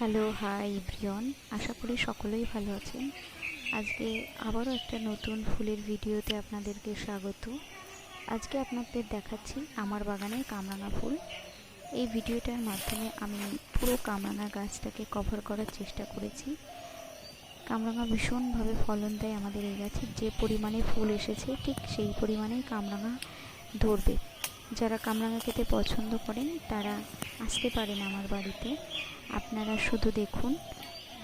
Hello, hi everyone. আশা করি সকলেই ভালো আছেন। আজকে আবারও একটা নতুন ফুলের ভিডিওতে আপনাদেরকে স্বাগত। আজকে আপনাদের দেখাচ্ছি আমার বাগানের কামরাঙা ফুল। এই ভিডিওটার মাধ্যমে আমি পুরো কামরাঙা গাছটাকে কভার করার চেষ্টা করেছি। কামরাঙা ভীষণভাবে ফলন দেয় আমাদের এই গাছে। যে পরিমাণে ফুল এসেছে ঠিক সেই পরিমাণেই কামরাঙা ধরবে। যারা কামরাঙা খেতে পছন্দ করেন তারা আসতে পারেন আমার বাড়িতে। আপনারা শুধু দেখুন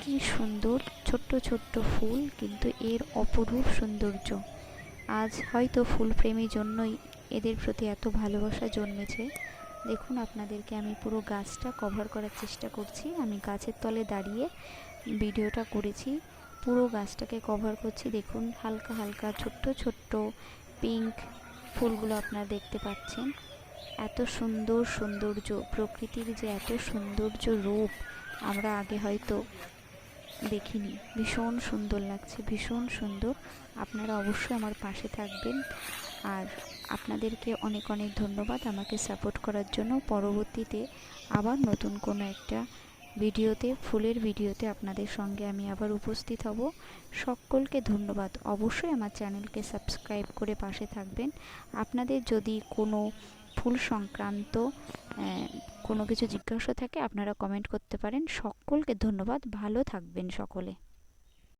কি সুন্দর ছোট্ট ছোট্ট ফুল, কিন্তু এর অপরূপ সৌন্দর্য। আজ হয়তো ফুলপ্রেমীর জন্যই এদের প্রতি এত ভালোবাসা জন্মেছে। দেখুন, আপনাদেরকে আমি পুরো গাছটা কভার করার চেষ্টা করছি। আমি গাছের তলে দাঁড়িয়ে ভিডিওটা করেছি, পুরো গাছটাকে কভার করছি। দেখুন, হালকা হালকা ছোট্ট ছোট্ট পিঙ্ক ফুলগুলো আপনারা দেখতে পাচ্ছেন। এত সুন্দর সৌন্দর্য, প্রকৃতির যে এত সৌন্দর্য রূপ আমরা আগে হয়তো দেখিনি। ভীষণ সুন্দর লাগছে, ভীষণ সুন্দর। আপনারা অবশ্যই আমার পাশে থাকবেন। আর আপনাদেরকে অনেক অনেক ধন্যবাদ আমাকে সাপোর্ট করার জন্য। পরবর্তীতে আবার নতুন কোনো একটা ভিডিওতে, ফুলের ভিডিওতে আপনাদের সঙ্গে আমি আবার উপস্থিত হব। সকলকে ধন্যবাদ। অবশ্যই আমার চ্যানেলকে সাবস্ক্রাইব করে পাশে থাকবেন। আপনাদের যদি কোনো ফুল সংক্রান্ত কোনো কিছু জিজ্ঞাসা থাকে আপনারা কমেন্ট করতে পারেন। সকলকে ধন্যবাদ। ভালো থাকবেন সকলে।